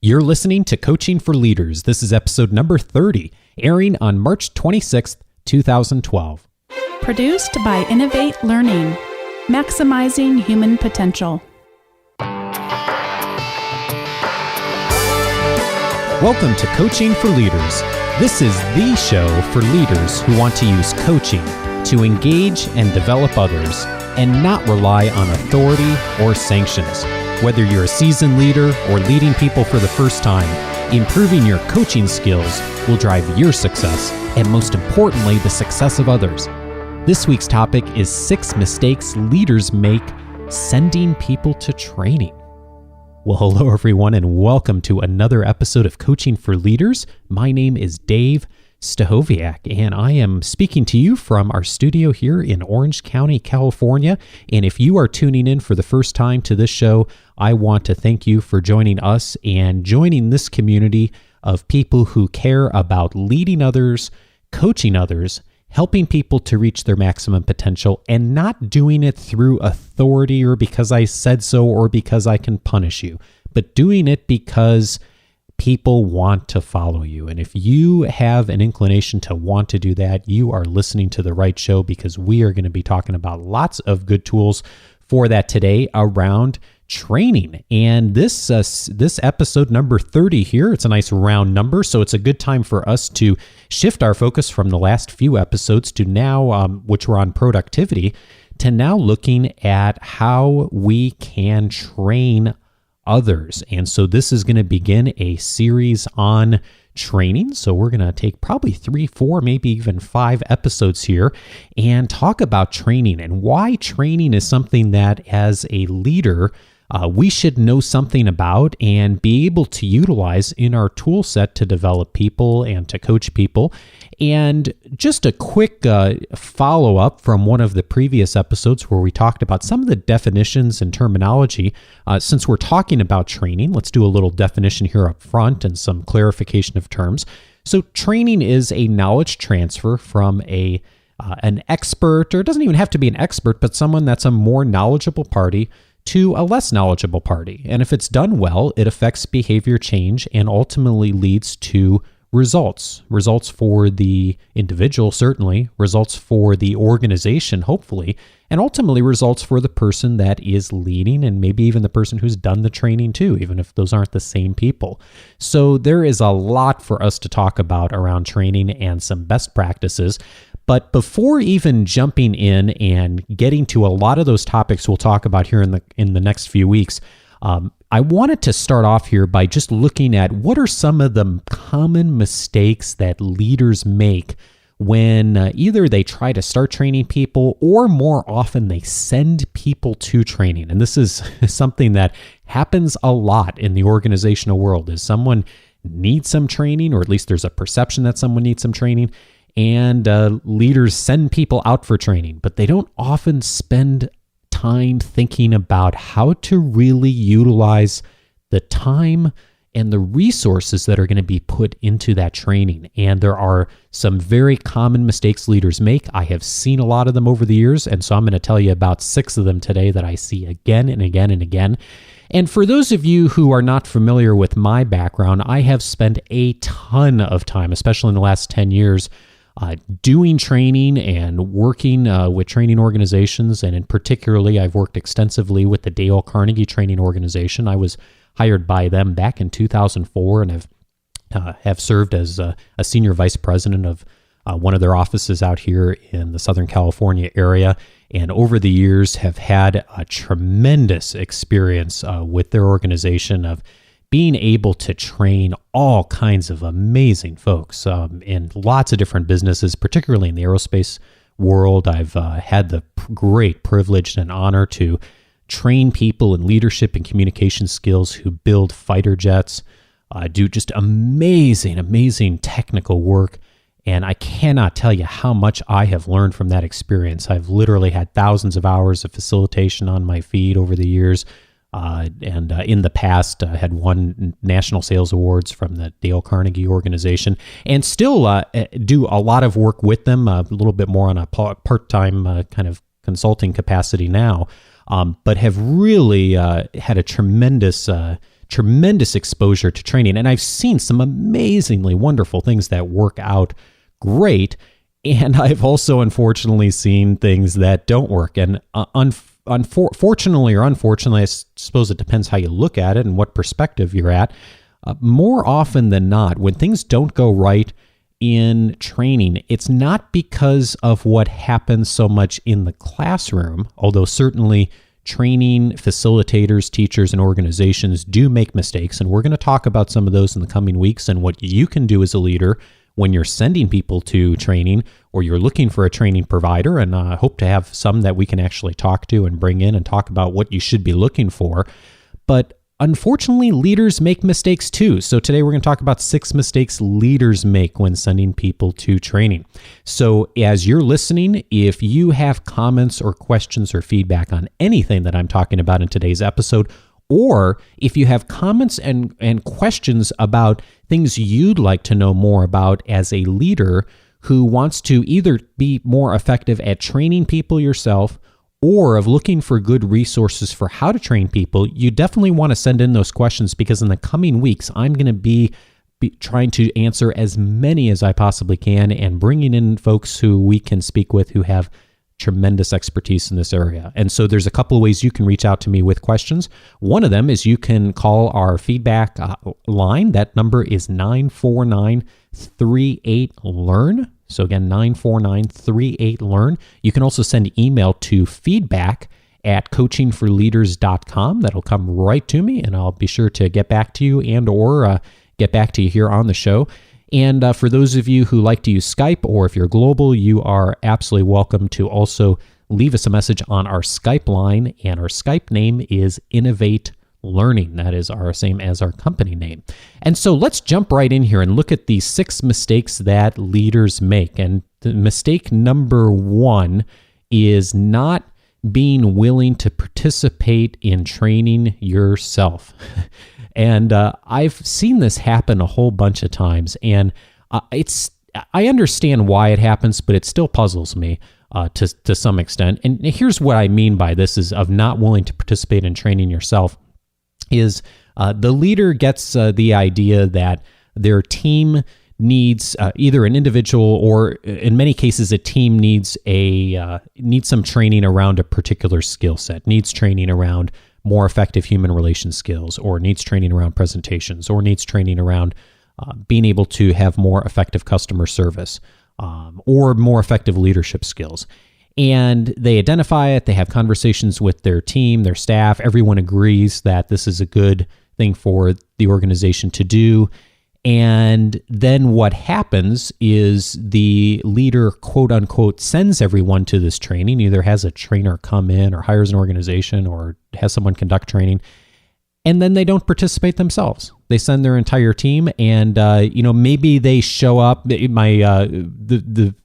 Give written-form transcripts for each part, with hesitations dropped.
You're listening to Coaching for Leaders. This is episode number 30, airing on March 26th, 2012. Produced by Innovate Learning, maximizing human potential. Welcome to Coaching for Leaders. This is the show for leaders who want to use coaching to engage and develop others and not rely on authority or sanctions. Whether you're a seasoned leader or leading people for the first time, improving your coaching skills will drive your success and, most importantly, the success of others. This week's topic is 6 mistakes leaders make sending people to training. Well, hello everyone, and welcome to another episode of Coaching for Leaders. My name is Dave Stachowiak, and I am speaking to you from our studio here in Orange County, California. And if you are tuning in for the first time to this show, I want to thank you for joining us and joining this community of people who care about leading others, coaching others, helping people to reach their maximum potential, and not doing it through authority or because I said so or because I can punish you, but doing it because people want to follow you. And if you have an inclination to want to do that, you are listening to the right show, because we are going to be talking about lots of good tools for that today around training. And this episode number 30 here, it's a nice round number, so it's a good time for us to shift our focus from the last few episodes to now, which were on productivity, to now looking at how we can train others. And so this is going to begin a series on training. So we're going to take probably 3, 4, maybe even 5 episodes here and talk about training and why training is something that as a leader, we should know something about and be able to utilize in our tool set to develop people and to coach people. And just a quick follow-up from one of the previous episodes where we talked about some of the definitions and terminology. Since we're talking about training, let's do a little definition here up front and some clarification of terms. So training is a knowledge transfer from an expert, or it doesn't even have to be an expert, but someone that's a more knowledgeable party to a less knowledgeable party. And if it's done well, it affects behavior change and ultimately leads to results. Results for the individual, certainly, results for the organization, hopefully, and ultimately results for the person that is leading and maybe even the person who's done the training too, even if those aren't the same people. So there is a lot for us to talk about around training and some best practices. But before even jumping in and getting to a lot of those topics we'll talk about here in the next few weeks, I wanted to start off here by just looking at what are some of the common mistakes that leaders make when either they try to start training people or more often they send people to training. And this is something that happens a lot in the organizational world, is someone needs some training, or at least there's a perception that someone needs some training, and leaders send people out for training, but they don't often spend time thinking about how to really utilize the time and the resources that are going to be put into that training. And there are some very common mistakes leaders make. I have seen a lot of them over the years, and so I'm going to tell you about 6 of them today that I see again and again and again. And for those of you who are not familiar with my background, I have spent a ton of time, especially in the last 10 years, doing training and working with training organizations. And in particularly, I've worked extensively with the Dale Carnegie Training Organization. I was hired by them back in 2004 and have served as a senior vice president of one of their offices out here in the Southern California area. And over the years have had a tremendous experience with their organization of being able to train all kinds of amazing folks in lots of different businesses, particularly in the aerospace world. I've had the great privilege and honor to train people in leadership and communication skills who build fighter jets, do just amazing technical work. And I cannot tell you how much I have learned from that experience. I've literally had thousands of hours of facilitation on my feed over the years. And in the past, had won national sales awards from the Dale Carnegie organization, and still do a lot of work with them, a little bit more on a part-time kind of consulting capacity now, but have really had a tremendous tremendous exposure to training, and I've seen some amazingly wonderful things that work out great. And I've also unfortunately seen things that don't work. And fortunately or unfortunately, I suppose it depends how you look at it and what perspective you're at. More often than not, when things don't go right in training, it's not because of what happens so much in the classroom, although certainly training facilitators, teachers, and organizations do make mistakes. And we're going to talk about some of those in the coming weeks and what you can do as a leader when you're sending people to training or you're looking for a training provider. And I hope to have some that we can actually talk to and bring in and talk about what you should be looking for. But unfortunately, leaders make mistakes too. So today we're going to talk about 6 mistakes leaders make when sending people to training. So as you're listening, if you have comments or questions or feedback on anything that I'm talking about in today's episode, or if you have comments and questions about things you'd like to know more about as a leader who wants to either be more effective at training people yourself or of looking for good resources for how to train people, you definitely want to send in those questions, because in the coming weeks, I'm going to be trying to answer as many as I possibly can and bringing in folks who we can speak with who have tremendous expertise in this area. And so there's a couple of ways you can reach out to me with questions. One of them is you can call our feedback line. That number is 949-38-LEARN. So again, 949-38-LEARN. You can also send email to feedback@coachingforleaders.com. That'll come right to me, and I'll be sure to get back to you and or get back to you here on the show. And for those of you who like to use Skype, or if you're global, you are absolutely welcome to also leave us a message on our Skype line. And our Skype name is Innovate Learning. That is our same as our company name. And so let's jump right in here and look at the 6 mistakes that leaders make. And the mistake number 1 is not being willing to participate in training yourself. And I've seen this happen a whole bunch of times, and I understand why it happens, but it still puzzles me to some extent. And here's what I mean by this: is of not willing to participate in training yourself. Is the leader gets the idea that their team needs either an individual, or in many cases a team needs some training around a particular skill set, needs training around more effective human relations skills, or needs training around presentations, or needs training around being able to have more effective customer service, or more effective leadership skills. And they identify it, they have conversations with their team, their staff, everyone agrees that this is a good thing for the organization to do. And then what happens is the leader, quote unquote, sends everyone to this training, either has a trainer come in or hires an organization or has someone conduct training. And then they don't participate themselves. They send their entire team, and maybe they show up. The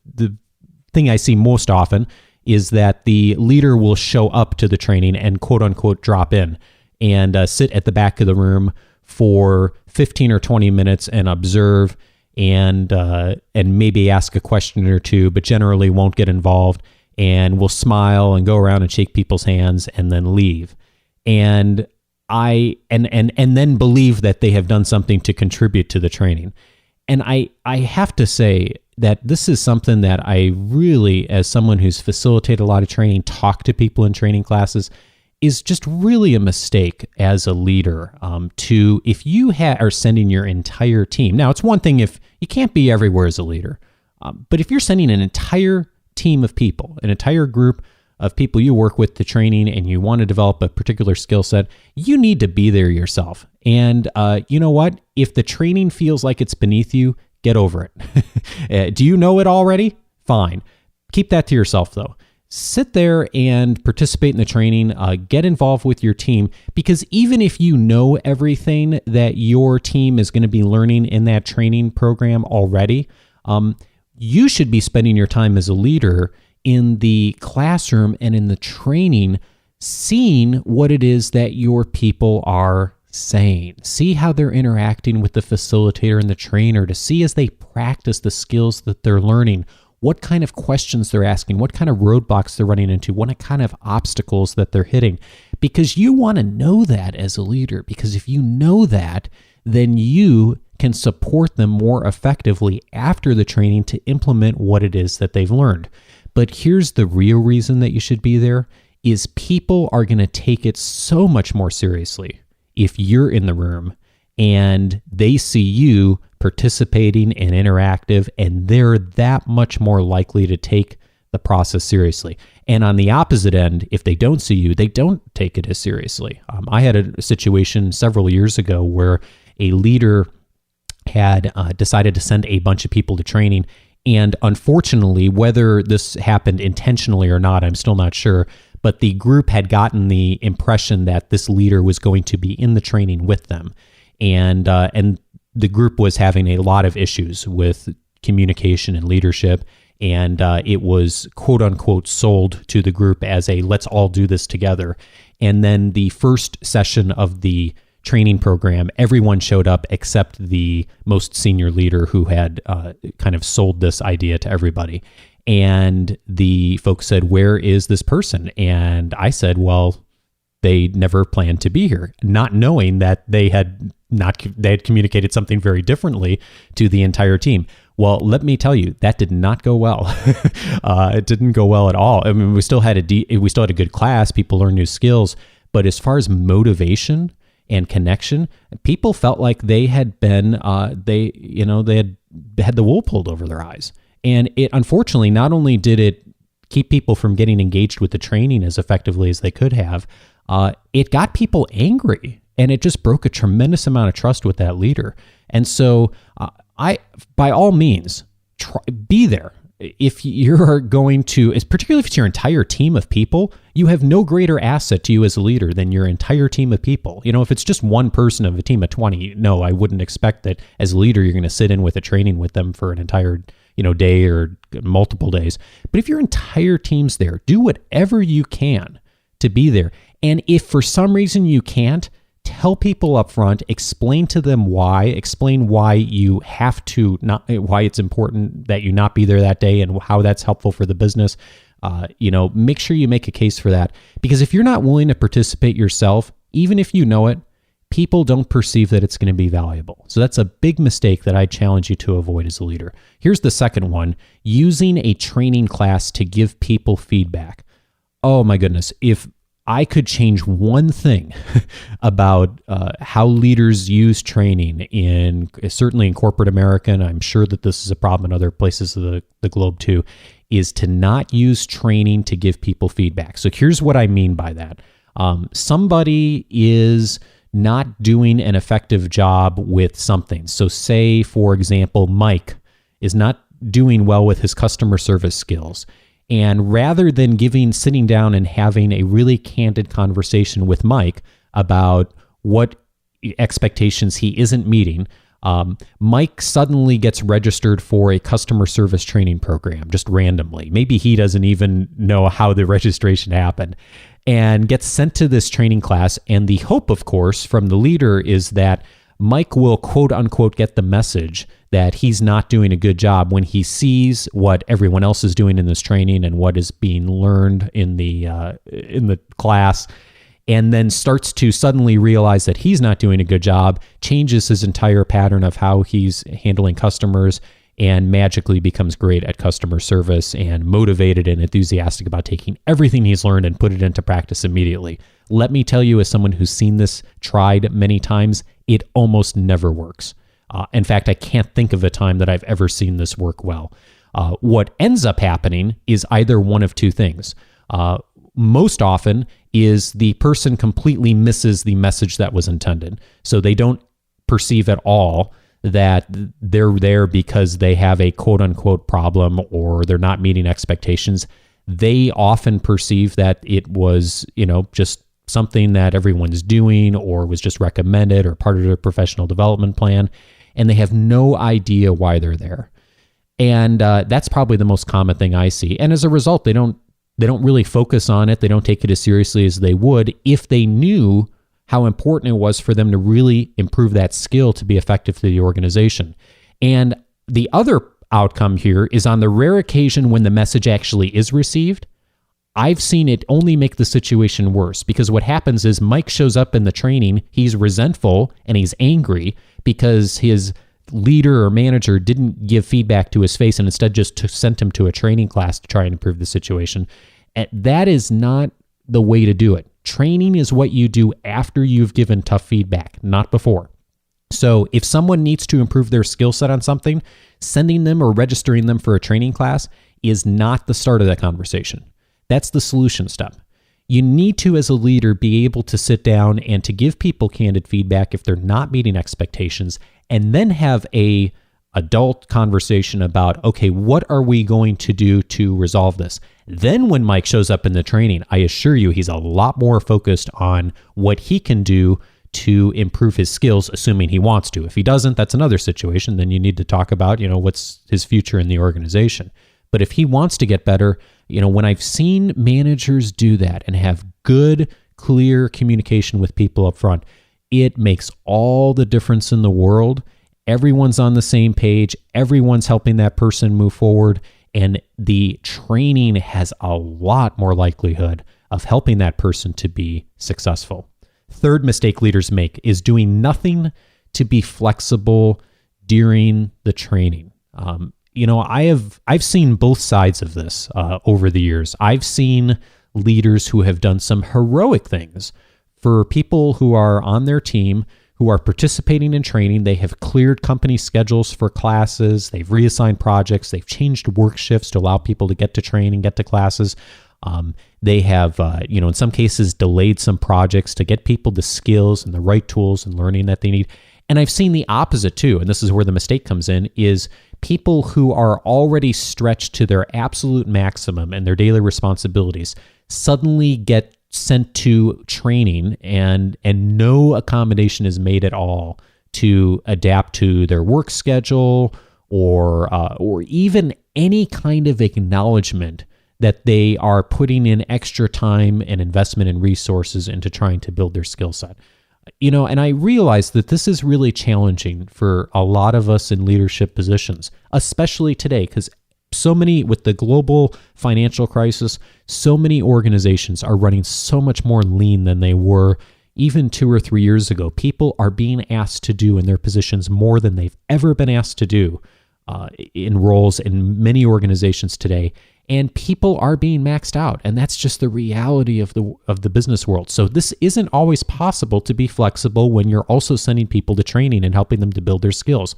thing I see most often is that the leader will show up to the training and quote unquote drop in and sit at the back of the room for 15 or 20 minutes and observe and maybe ask a question or two, but generally won't get involved, and will smile and go around and shake people's hands and then leave. And then believe that they have done something to contribute to the training. And I have to say that this is something that I really, as someone who's facilitated a lot of training, talked to people in training classes, is just really a mistake as a leader if you are sending your entire team. Now, it's one thing if you can't be everywhere as a leader, but if you're sending an entire team of people, an entire group of people you work with to training, and you want to develop a particular skill set, you need to be there yourself. And you know what? If the training feels like it's beneath you, get over it. Do you know it already? Fine. Keep that to yourself, though. Sit there and participate in the training, get involved with your team, because even if you know everything that your team is going to be learning in that training program already, you should be spending your time as a leader in the classroom and in the training, seeing what it is that your people are saying. See how they're interacting with the facilitator and the trainer, to see as they practice the skills that they're learning, what kind of questions they're asking, what kind of roadblocks they're running into, what kind of obstacles that they're hitting. Because you want to know that as a leader, because if you know that, then you can support them more effectively after the training to implement what it is that they've learned. But here's the real reason that you should be there, is people are going to take it so much more seriously if you're in the room and they see you participating and interactive, and they're that much more likely to take the process seriously. And on the opposite end, if they don't see you, they don't take it as seriously. I had a situation several years ago where a leader had decided to send a bunch of people to training. And unfortunately, whether this happened intentionally or not, I'm still not sure, but the group had gotten the impression that this leader was going to be in the training with them. And the group was having a lot of issues with communication and leadership. And it was quote unquote sold to the group as a let's all do this together. And then the first session of the training program, everyone showed up except the most senior leader who had kind of sold this idea to everybody. And the folks said, "Where is this person?" And I said, "Well, they never planned to be here," not knowing that they had communicated something very differently to the entire team. Well, let me tell you, that did not go well. It didn't go well at all. I mean, we still had a good class. People learned new skills, but as far as motivation and connection, people felt like they had been they had the wool pulled over their eyes. And it, unfortunately, not only did it keep people from getting engaged with the training as effectively as they could have, it got people angry, and it just broke a tremendous amount of trust with that leader. And so by all means, be there. If you're going to, particularly if it's your entire team of people, you have no greater asset to you as a leader than your entire team of people. If it's just one person of a team of 20, no, I wouldn't expect that as a leader, you're going to sit in with a training with them for an entire day or multiple days. But if your entire team's there, do whatever you can to be there. And if for some reason you can't, tell people up front, explain to them explain why you have to why it's important that you not be there that day and how that's helpful for the business. Make sure you make a case for that, because if you're not willing to participate yourself, even if you know it, people don't perceive that it's going to be valuable. So that's a big mistake that I challenge you to avoid as a leader. Here's the second one: using a training class to give people feedback. Oh my goodness. If I could change one thing about how leaders use training certainly in corporate America, and I'm sure that this is a problem in other places of the globe too, is to not use training to give people feedback. So here's what I mean by that. Somebody is not doing an effective job with something. So say, for example, Mike is not doing well with his customer service skills. And rather than sitting down and having a really candid conversation with Mike about what expectations he isn't meeting, Mike suddenly gets registered for a customer service training program just randomly. Maybe he doesn't even know how the registration happened, and gets sent to this training class. And the hope, of course, from the leader is that Mike will quote unquote get the message that he's not doing a good job when he sees what everyone else is doing in this training and what is being learned in the class, and then starts to suddenly realize that he's not doing a good job, changes his entire pattern of how he's handling customers, and magically becomes great at customer service and motivated and enthusiastic about taking everything he's learned and put it into practice immediately. Let me tell you, as someone who's seen this tried many times, it almost never works. In fact, I can't think of a time that I've ever seen this work well. What ends up happening is either one of two things. Most often is the person completely misses the message that was intended. So they don't perceive at all that they're there because they have a quote unquote problem or they're not meeting expectations. They often perceive that it was, just something that everyone's doing or was just recommended or part of their professional development plan, and they have no idea why they're there. And that's probably the most common thing I see. And as a result, they don't really focus on it. They don't take it as seriously as they would if they knew how important it was for them to really improve that skill to be effective to the organization. And the other outcome here is on the rare occasion when the message actually is received, I've seen it only make the situation worse, because what happens is Mike shows up in the training, he's resentful and he's angry because his leader or manager didn't give feedback to his face and instead just sent him to a training class to try and improve the situation. And that is not the way to do it. Training is what you do after you've given tough feedback, not before. So if someone needs to improve their skill set on something, sending them or registering them for a training class is not the start of that conversation. That's the solution step. You need to, as a leader, be able to sit down and to give people candid feedback if they're not meeting expectations, and then have a adult conversation about, okay, what are we going to do to resolve this? Then when Mike shows up in the training, I assure you he's a lot more focused on what he can do to improve his skills, assuming he wants to. If he doesn't, that's another situation. Then you need to talk about, what's his future in the organization. But if he wants to get better, when I've seen managers do that and have good, clear communication with people up front, it makes all the difference in the world. Everyone's on the same page. Everyone's helping that person move forward. And the training has a lot more likelihood of helping that person to be successful. Third mistake leaders make is doing nothing to be flexible during the training. I've seen both sides of this over the years. I've seen leaders who have done some heroic things for people who are on their team, who are participating in training. They have cleared company schedules for classes. They've reassigned projects. They've changed work shifts to allow people to get to training, get to classes. They have, in some cases, delayed some projects to get people the skills and the right tools and learning that they need. And I've seen the opposite too, and this is where the mistake comes in, is people who are already stretched to their absolute maximum and their daily responsibilities suddenly get sent to training and no accommodation is made at all to adapt to their work schedule or even any kind of acknowledgement that they are putting in extra time and investment and resources into trying to build their skill set. And I realize that this is really challenging for a lot of us in leadership positions, especially today, because so many, with the global financial crisis, so many organizations are running so much more lean than they were even 2 or 3 years ago. People are being asked to do in their positions more than they've ever been asked to do in roles in many organizations today. And people are being maxed out, and that's just the reality of the business world. So this isn't always possible to be flexible when you're also sending people to training and helping them to build their skills.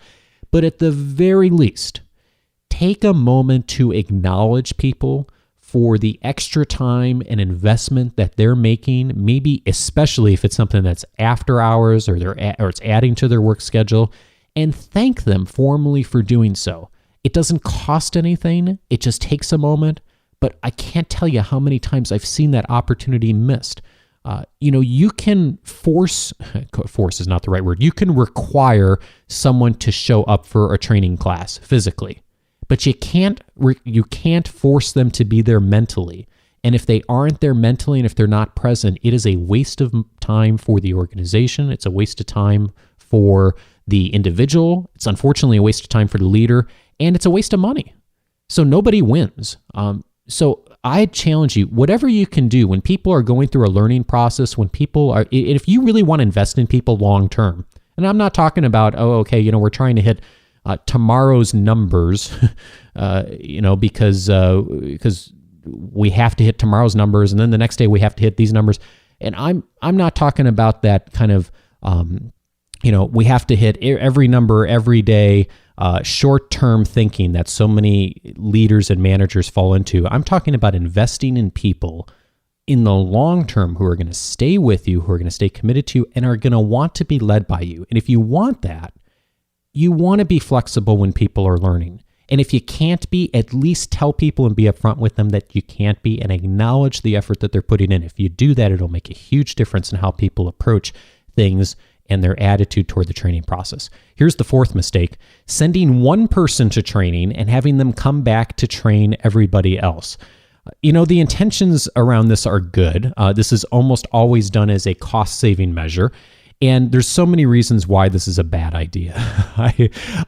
But at the very least, take a moment to acknowledge people for the extra time and investment that they're making, maybe especially if it's something that's after hours or it's adding to their work schedule, and thank them formally for doing so. It doesn't cost anything. It just takes a moment. But I can't tell you how many times I've seen that opportunity missed. You can force is not the right word. You can require someone to show up for a training class physically, but you can't force them to be there mentally. And if they aren't there mentally and if they're not present, it is a waste of time for the organization. It's a waste of time for the individual. It's unfortunately a waste of time for the leader. And it's a waste of money. So nobody wins. So I challenge you, whatever you can do when people are going through a learning process, if you really want to invest in people long term, and I'm not talking about, we're trying to hit tomorrow's numbers, because we have to hit tomorrow's numbers, and then the next day we have to hit these numbers. And I'm not talking about that kind of, we have to hit every number every day. Short-term thinking that so many leaders and managers fall into. I'm talking about investing in people in the long term who are going to stay with you, who are going to stay committed to you, and are going to want to be led by you. And if you want that, you want to be flexible when people are learning. And if you can't be, at least tell people and be upfront with them that you can't be and acknowledge the effort that they're putting in. If you do that, it'll make a huge difference in how people approach things and their attitude toward the training process. Here's the fourth mistake: sending one person to training and having them come back to train everybody else. The intentions around this are good. This is almost always done as a cost-saving measure. And there's so many reasons why this is a bad idea.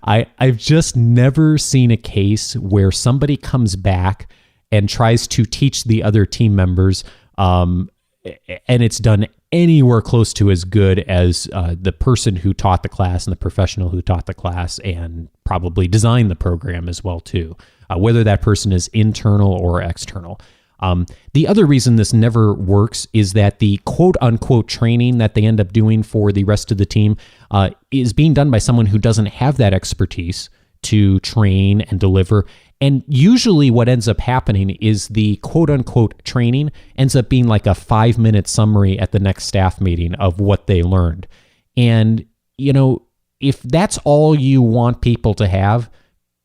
I've just never seen a case where somebody comes back and tries to teach the other team members, and it's done anywhere close to as good as the person who taught the class and the professional who taught the class and probably designed the program as well too, whether that person is internal or external. The other reason this never works is that the quote unquote training that they end up doing for the rest of the team is being done by someone who doesn't have that expertise to train and deliver. And usually what ends up happening is the quote unquote training ends up being like a 5-minute summary at the next staff meeting of what they learned. And, if that's all you want people to have,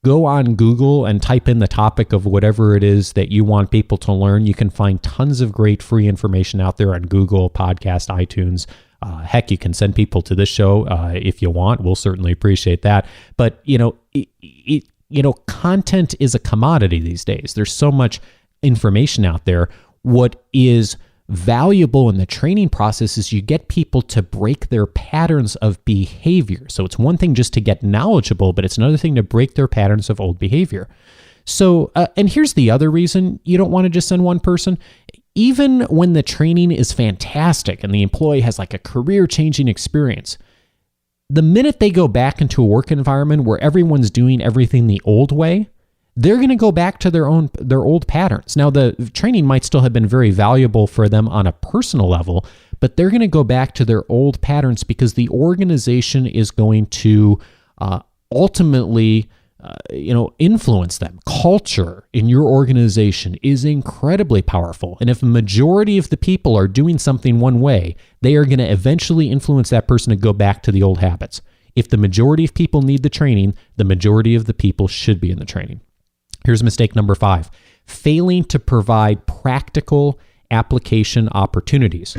go on Google and type in the topic of whatever it is that you want people to learn. You can find tons of great free information out there on Google, Podcast, iTunes. Heck, you can send people to this show if you want. We'll certainly appreciate that. But, content is a commodity these days. There's so much information out there. What is valuable in the training process is you get people to break their patterns of behavior. So it's one thing just to get knowledgeable, but it's another thing to break their patterns of old behavior. So, and here's the other reason you don't want to just send one person. Even when the training is fantastic and the employee has like a career-changing experience, the minute they go back into a work environment where everyone's doing everything the old way, they're going to go back to their old patterns. Now, the training might still have been very valuable for them on a personal level, but they're going to go back to their old patterns because the organization is going to ultimately influence them. Culture in your organization is incredibly powerful. And if a majority of the people are doing something one way, they are going to eventually influence that person to go back to the old habits. If the majority of people need the training, the majority of the people should be in the training. Here's mistake number 5, failing to provide practical application opportunities.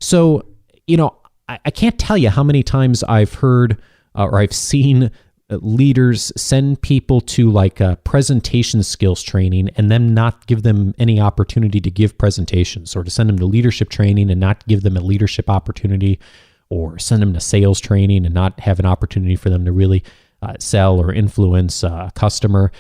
So, I can't tell you how many times I've heard or I've seen leaders send people to like a presentation skills training and then not give them any opportunity to give presentations, or to send them to leadership training and not give them a leadership opportunity, or send them to sales training and not have an opportunity for them to really sell or influence a customer.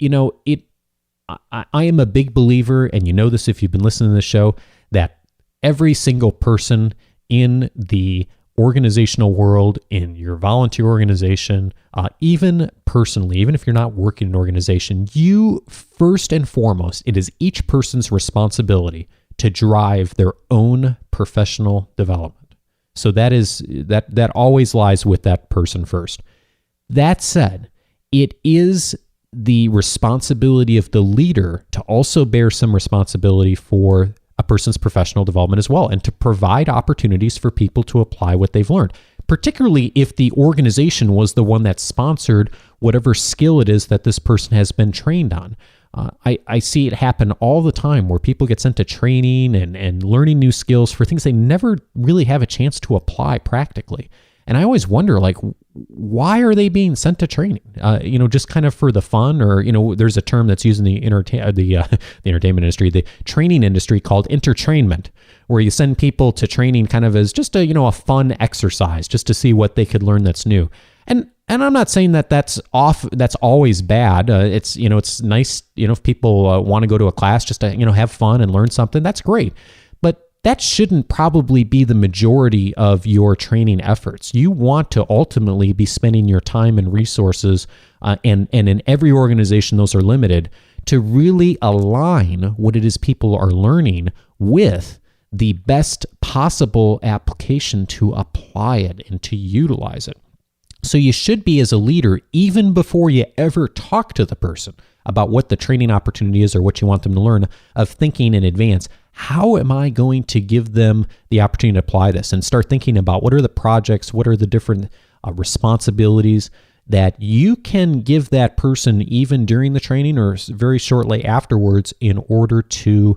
I am a big believer, and you know this if you've been listening to the show, that every single person in the organizational world, in your volunteer organization, even personally, even if you're not working in an organization, you first and foremost, it is each person's responsibility to drive their own professional development. So that always lies with that person first. That said, it is the responsibility of the leader to also bear some responsibility for a person's professional development as well, and to provide opportunities for people to apply what they've learned, particularly if the organization was the one that sponsored whatever skill it is that this person has been trained on. I see it happen all the time where people get sent to training and learning new skills for things they never really have a chance to apply practically. And I always wonder, why are they being sent to training? Just kind of for the fun, or, there's a term that's used in the entertainment industry, the training industry, called entertrainment, where you send people to training kind of as just a fun exercise, just to see what they could learn that's new. And I'm not saying that that's always bad. It's nice, if people want to go to a class just to, have fun and learn something, that's great. But that shouldn't probably be the majority of your training efforts. You want to ultimately be spending your time and resources, and in every organization those are limited, to really align what it is people are learning with the best possible application to apply it and to utilize it. So you should be, as a leader, even before you ever talk to the person about what the training opportunity is or what you want them to learn, of thinking in advance, how am I going to give them the opportunity to apply this? And start thinking about what are the projects, what are the different responsibilities that you can give that person even during the training or very shortly afterwards, in order to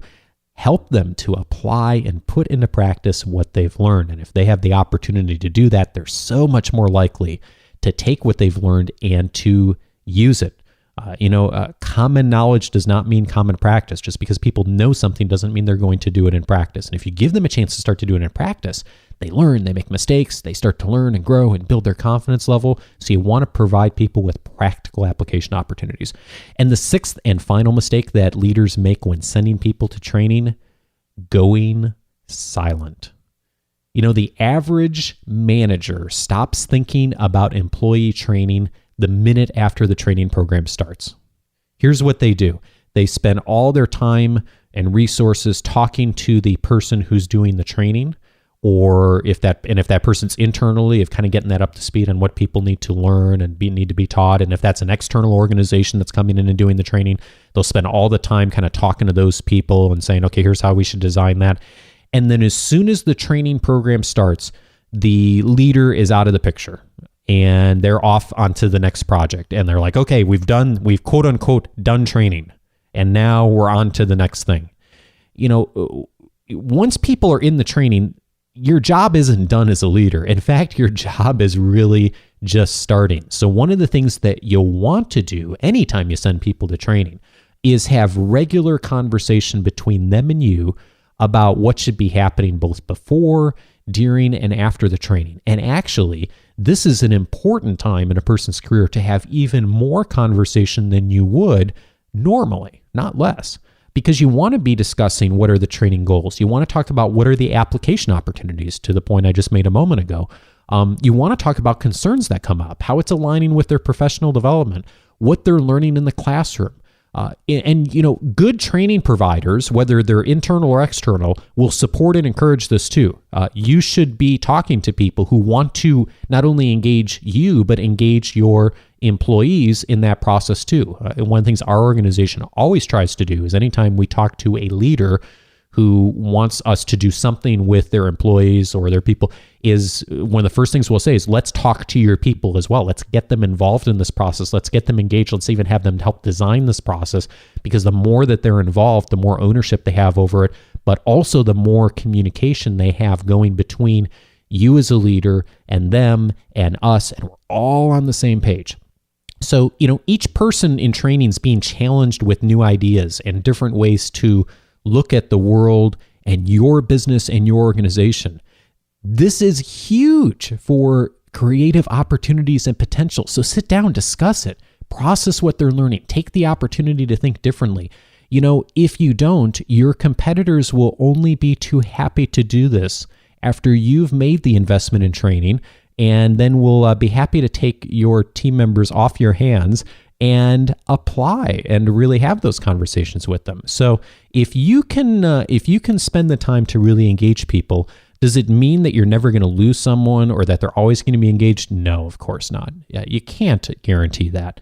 help them to apply and put into practice what they've learned. And if they have the opportunity to do that, they're so much more likely to take what they've learned and to use it Common knowledge does not mean common practice. Just because people know something doesn't mean they're going to do it in practice. And if you give them a chance to start to do it in practice, they learn, they make mistakes, they start to learn and grow and build their confidence level. So you want to provide people with practical application opportunities. And the sixth and final mistake that leaders make when sending people to training, going silent. The average manager stops thinking about employee training the minute after the training program starts. Here's what they do. They spend all their time and resources talking to the person who's doing the training, or if that person's internally, of kind of getting that up to speed on what people need to learn and need to be taught. And if that's an external organization that's coming in and doing the training, they'll spend all the time kind of talking to those people and saying, okay, here's how we should design that. And then as soon as the training program starts, the leader is out of the picture and they're off onto the next project. And they're like, okay, we've quote unquote done training. And now we're on to the next thing. Once people are in the training, your job isn't done as a leader. In fact, your job is really just starting. So one of the things that you'll want to do anytime you send people to training is have regular conversation between them and you about what should be happening both before, during, and after the training. And actually, this is an important time in a person's career to have even more conversation than you would normally, not less. Because you want to be discussing what are the training goals. You want to talk about what are the application opportunities, to the point I just made a moment ago. You want to talk about concerns that come up, how it's aligning with their professional development, what they're learning in the classroom. Good training providers, whether they're internal or external, will support and encourage this too. You should be talking to people who want to not only engage you, but engage your employees in that process too. And one of the things our organization always tries to do is anytime we talk to a leader who wants us to do something with their employees or their people, is one of the first things we'll say is, let's talk to your people as well. Let's get them involved in this process. Let's get them engaged. Let's even have them help design this process, because the more that they're involved, the more ownership they have over it, but also the more communication they have going between you as a leader and them and us, and we're all on the same page. So, each person in training is being challenged with new ideas and different ways to look at the world and your business and your organization. This is huge for creative opportunities and potential. So sit down, discuss it, process what they're learning, take the opportunity to think differently. If you don't, your competitors will only be too happy to do this after you've made the investment in training, and then will be happy to take your team members off your hands and apply and really have those conversations with them. So if you can spend the time to really engage people, does it mean that you're never going to lose someone or that they're always going to be engaged? No, of course not. Yeah, you can't guarantee that.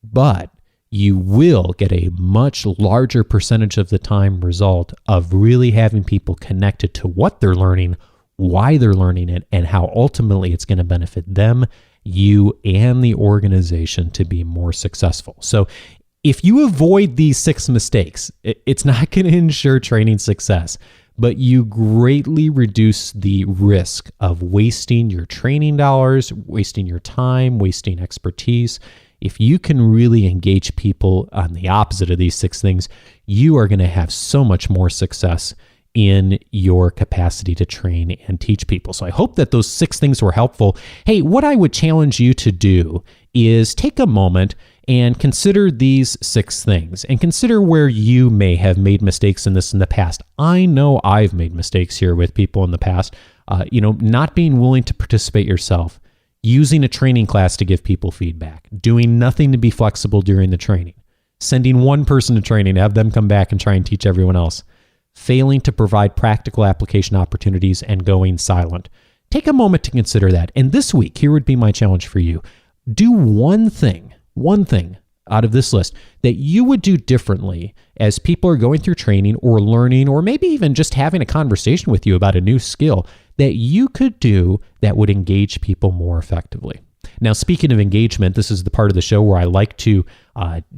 But you will get a much larger percentage of the time result of really having people connected to what they're learning, why they're learning it, and how ultimately it's going to benefit them, you, and the organization to be more successful. So if you avoid these 6 mistakes, it's not going to ensure training success, but you greatly reduce the risk of wasting your training dollars, wasting your time, wasting expertise. If you can really engage people on the opposite of these 6 things, you are going to have so much more success in your capacity to train and teach people. So I hope that those 6 things were helpful. Hey, what I would challenge you to do is take a moment and consider these 6 things and consider where you may have made mistakes in this in the past. I know I've made mistakes here with people in the past. Not being willing to participate yourself, using a training class to give people feedback, doing nothing to be flexible during the training, sending one person to training, have them come back and try and teach everyone else, failing to provide practical application opportunities, and going silent. Take a moment to consider that. And this week, here would be my challenge for you. Do one thing out of this list that you would do differently as people are going through training or learning, or maybe even just having a conversation with you about a new skill that you could do that would engage people more effectively. Now, speaking of engagement, this is the part of the show where I like to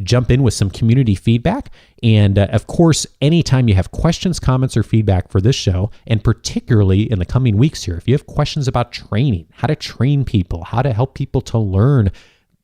jump in with some community feedback. And of course, anytime you have questions, comments, or feedback for this show, and particularly in the coming weeks here, if you have questions about training, how to train people, how to help people to learn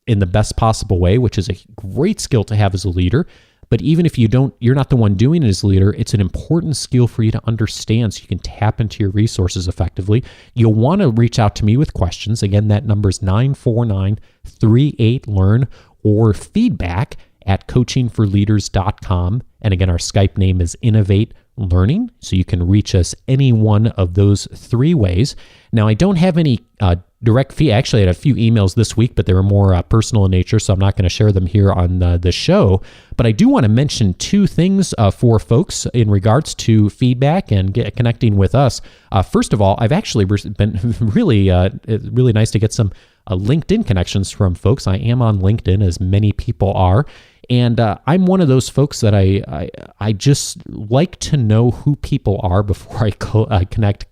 in the best possible way, which is a great skill to have as a leader. But even if you're not the one doing it as a leader, it's an important skill for you to understand so you can tap into your resources effectively. You'll want to reach out to me with questions. Again, that number is 949-38-LEARN or feedback@coachingforleaders.com. And again, our Skype name is Innovate Learning, so you can reach us any one of those three ways. Now, I don't have any direct fee. Actually, I had a few emails this week, but they were more personal in nature, so I'm not going to share them here on the show. But I do want to mention two things for folks in regards to feedback and connecting with us. First of all, I've actually been really nice to get some LinkedIn connections from folks. I am on LinkedIn, as many people are. And I'm one of those folks that I just like to know who people are before I connect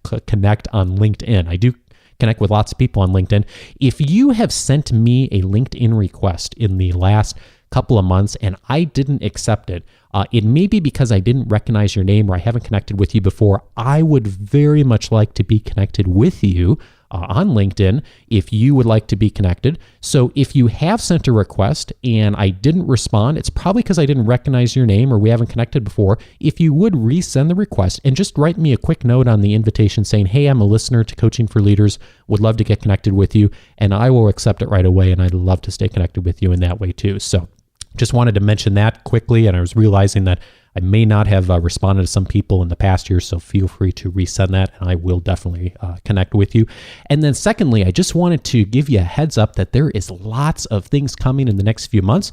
on LinkedIn. I do connect with lots of people on LinkedIn. If you have sent me a LinkedIn request in the last couple of months and I didn't accept it, it may be because I didn't recognize your name or I haven't connected with you before. I would very much like to be connected with you on LinkedIn if you would like to be connected. So if you have sent a request and I didn't respond, it's probably because I didn't recognize your name or we haven't connected before. If you would resend the request and just write me a quick note on the invitation saying, hey, I'm a listener to Coaching for Leaders, would love to get connected with you, and I will accept it right away, and I'd love to stay connected with you in that way too. So just wanted to mention that quickly, and I was realizing that I may not have responded to some people in the past year, so feel free to resend that, and I will definitely connect with you. And then secondly, I just wanted to give you a heads up that there is lots of things coming in the next few months.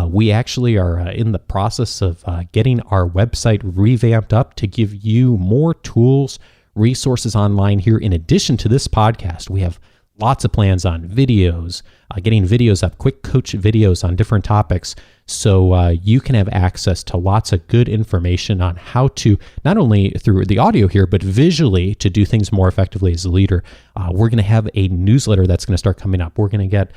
We actually are in the process of getting our website revamped up to give you more tools, resources online here. In addition to this podcast, we have lots of plans on videos, getting videos up, quick coach videos on different topics. So you can have access to lots of good information on how to, not only through the audio here, but visually to do things more effectively as a leader. We're going to have a newsletter that's going to start coming up. We're going to get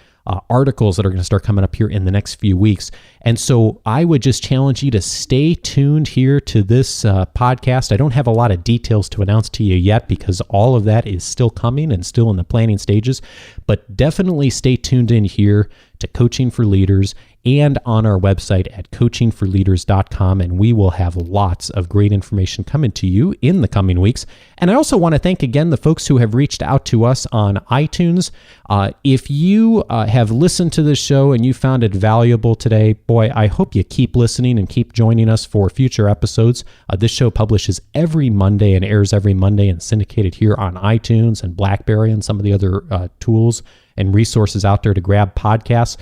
articles that are going to start coming up here in the next few weeks. And so I would just challenge you to stay tuned here to this podcast. I don't have a lot of details to announce to you yet because all of that is still coming and still in the planning stages, but definitely stay tuned in here to Coaching for Leaders and on our website at coachingforleaders.com, and we will have lots of great information coming to you in the coming weeks. And I also want to thank again the folks who have reached out to us on iTunes. If you have listened to this show and you found it valuable today, boy, I hope you keep listening and keep joining us for future episodes. This show publishes every Monday and airs every Monday and syndicated here on iTunes and BlackBerry and some of the other tools and resources out there to grab podcasts.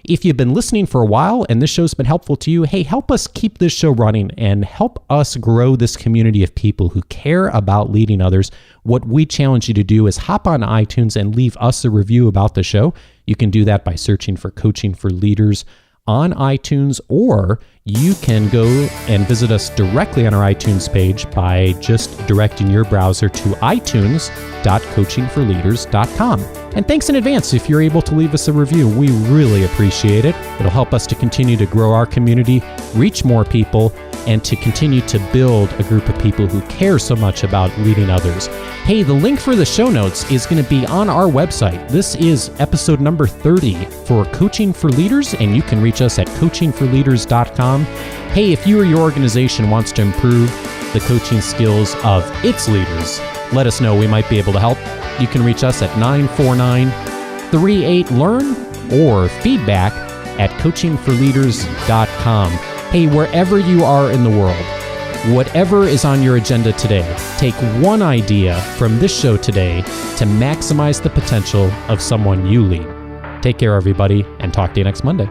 If you've been listening for a while and this show's been helpful to you, hey, help us keep this show running and help us grow this community of people who care about leading others. What we challenge you to do is hop on iTunes and leave us a review about the show. You can do that by searching for Coaching for Leaders on iTunes, or you can go and visit us directly on our iTunes page by just directing your browser to itunes.coachingforleaders.com. And thanks in advance if you're able to leave us a review. We really appreciate it. It'll help us to continue to grow our community, reach more people, and to continue to build a group of people who care so much about leading others. Hey, the link for the show notes is going to be on our website. This is episode number 30 for Coaching for Leaders, and you can reach us at coachingforleaders.com. Hey, if you or your organization wants to improve the coaching skills of its leaders, let us know. We might be able to help. You can reach us at 949-38-LEARN or feedback@coachingforleaders.com. Hey, wherever you are in the world, whatever is on your agenda today, take one idea from this show today to maximize the potential of someone you lead. Take care, everybody, and talk to you next Monday.